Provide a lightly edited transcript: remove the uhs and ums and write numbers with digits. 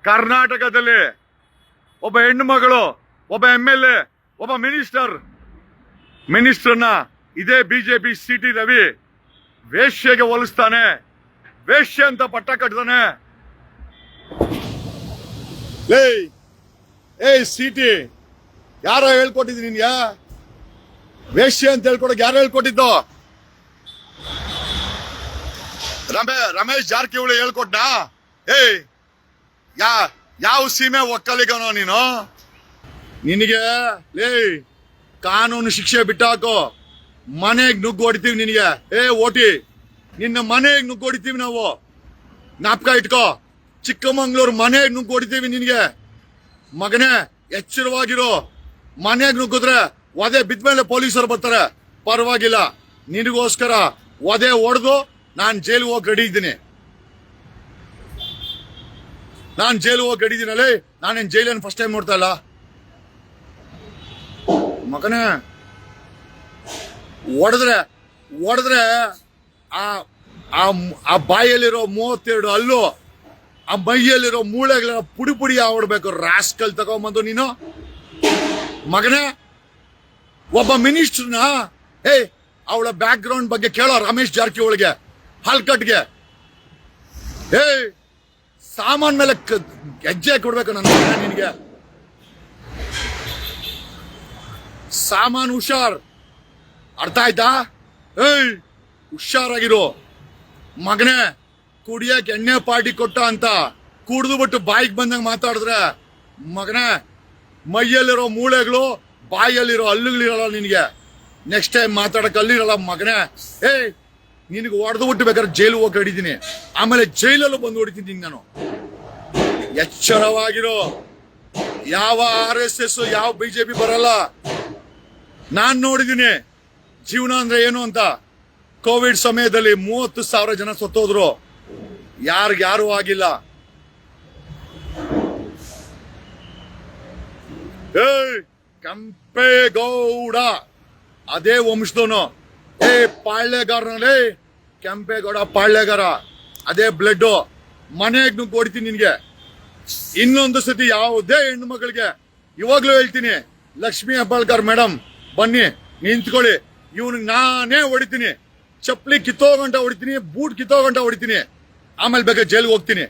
ಕರ್ನಾಟಕದಲ್ಲಿ ಒಬ್ಬ ಹೆಣ್ಣು ಮಗಳು, ಒಬ್ಬ MLA, ಒಬ್ಬ ಮಿನಿಸ್ಟರ್ನ ಇದೇ ಬಿಜೆಪಿ ಸಿಟಿ ರವಿ ವೇಶ್ಯೆಗೆ ಹೋಲಿಸ್ತಾನೆ, ವೇಶ್ಯೆ ಅಂತ ಪಟ್ಟ ಕಟ್ತಾನೆ. ಏಯ್ ಸಿಟಿ, ಯಾರೋ ಹೇಳ್ಕೊಟ್ಟಿದ್ ನಿನ್ಗೆ? ವೇಶ್ಯೆ ಅಂತ ಹೇಳ್ಕೊಡಕ್ ಯಾರು ಹೇಳ್ಕೊಟ್ಟಿದ್ದು? ರಮೇಶ್ ಜಾರಕಿಹೊಳಿ ಹೇಳ್ಕೊಟ್ಟ? ಏಯ್ ಯಾವ ಸೀಮೆ ಒಕ್ಕಲಿಗನೋ ನೀನು? ನಿನಗೆ ಕಾನೂನು ಶಿಕ್ಷೆ ಬಿಟ್ಟಾಕೋ, ಮನೆಗೆ ನುಗ್ಗು ಹೊಡಿತೀವಿ ನಿನಗೆ. ಓಟಿ, ನಿನ್ನ ಮನೆಗೆ ನುಗ್ಗು ಹೊಡಿತೀವಿ ನಾವು, ಜ್ಞಾಪಕ ಇಟ್ಕೋ. ಚಿಕ್ಕಮಂಗ್ಳೂರು ಮನೆಗೆ ನುಗ್ಗು ಹೊಡಿತೀವಿ ನಿನಗೆ. ಮಗನೇ ಎಚ್ಚರವಾಗಿರೋ, ಮನೆಗೆ ನುಗ್ಗಿದ್ರೆ ಒದೆ ಬಿದ್ಮೇಲೆ ಪೊಲೀಸರು ಬರ್ತಾರೆ, ಪರವಾಗಿಲ್ಲ. ನಿನಗೋಸ್ಕರ ಒದೆ ಹೊಡೆದು ನಾನು ಜೈಲಿಗೆ ಹೋಗಿ ರೆಡಿ ಇದ್ದೀನಿ. ನಾನು ಜೈಲಿಗೆ ಹೋಗಿ ರೆಡಿ ಇದ್ದೀನಲ್ಲಿ. ನಾನೇನು ಜೈಲನ್ನು ಫಸ್ಟ್ ಟೈಮ್ ನೋಡ್ತಾ ಇಲ್ಲ ಮಗನೇ. ಹೊಡೆದ್ರೆ ಆ ಬಾಯಲ್ಲಿರೋ 32 ಹಲ್ಲು, ಆ ಮೈಯಲ್ಲಿರೋ ಮೂಳೆಗಳ ಪುಡಿ ಆಡ್ಬೇಕು. ರಾಸ್ಕಲ್ ತಗೊಂಬಂದು ನೀನು ಮಗನೇ. ಒಬ್ಬ ಮಿನಿಸ್ಟರ್ನ ಅವಳ ಬ್ಯಾಕ್ ಗ್ರೌಂಡ್ ಬಗ್ಗೆ ಕೇಳೋ ರಮೇಶ್ ಜಾರಕಿಹೊಳಿಗೆ, ಹಲ್ಕಟ್ಗೆ. ಸಾಮಾನ್ ಮೇಲೆ ಹೆಜ್ಜೆ ಕೊಡ್ಬೇಕು ನನ್ನ ನಿನಗೆ. ಸಾಮಾನು ಹುಷಾರ್, ಅರ್ಥ ಆಯ್ತಾ? ಹುಷಾರಾಗಿರೋ ಮಗನೇ. ಕುಡಿಯಕ್ ಎಣ್ಣೆ ಪಾರ್ಟಿ ಕೊಟ್ಟ ಅಂತ ಕುಡ್ದು ಬಿಟ್ಟು ಬಾಯಿಗೆ ಬಂದಂಗ ಮಾತಾಡಿದ್ರೆ ಮಗನೇ, ಮೈಯಲ್ಲಿರೋ ಮೂಳೆಗಳು, ಬಾಯಲ್ಲಿರೋ ಹಲ್ಲುಗಳಿರಲ್ಲ ನಿನಗೆ. ನೆಕ್ಸ್ಟ್ ಟೈಮ್ ಮಾತಾಡಕ್ ಅಲ್ಲಿರಲ್ಲ ಮಗನೇ. ನಿನಗೆ ಹೊಡೆದು ಬಿಟ್ಟು ಬೇಕಾದ್ರೆ ಜೈಲು ಹೋಗಿ ಹಿಡಿದೀನಿ, ಆಮೇಲೆ ಜೈಲಲ್ಲೂ ಬಂದು ಹೊಡಿತೀನಿ ನಾನು. ಎಚ್ಚರವಾಗಿರೋ. ಯಾವ RSS, ಯಾವ ಬಿಜೆಪಿ ಬರಲ್ಲ. ನಾನ್ ನೋಡಿದೀನಿ ಜೀವನ ಅಂದ್ರೆ ಏನು ಅಂತ. ಕೋವಿಡ್ ಸಮಯದಲ್ಲಿ 30,000 ಜನ ಸತ್ತೋದ್ರು, ಯಾರು ಆಗಿಲ್ಲ. ಕೆಂಪೇಗೌಡ ಅದೇ ವಂಶದವನು. ಪಾಳ್ಯಗಾರನಲ್ಲಿ ಕೆಂಪೇಗೌಡ ಪಾಳ್ಯಗಾರ, ಅದೇ ಬ್ಲಡ್. ಮನೆಗೆ ನುಗ್ಗಿ ಹೊಡಿತೀನಿ ನಿನ್ಗೆ. ಇನ್ನೊಂದು ಸತಿ ಯಾವುದೇ ಹೆಣ್ಣು ಮಗಳಿಗೆ ಇವಾಗ್ಲೂ ಹೇಳ್ತೀನಿ, ಲಕ್ಷ್ಮೀ ಹೆಬ್ಬಾಳ್ಕರ್ ಮೇಡಮ್ ಬನ್ನಿ ನಿಂತ್ಕೊಳ್ಳಿ, ಇವನಿಗೆ ನಾನೇ ಹೊಡಿತೀನಿ. ಚಪ್ಪಲಿ ಕಿತ್ತೋಗಂಟ ಹೊಡಿತೀನಿ, ಬೂಟ್ ಕಿತ್ತೋಗಂಟ ಹೊಡಿತೀನಿ, ಆಮೇಲೆ ಬೇಕಾದ್ರೆ ಜೈಲ್ಗೆ ಹೋಗ್ತೀನಿ.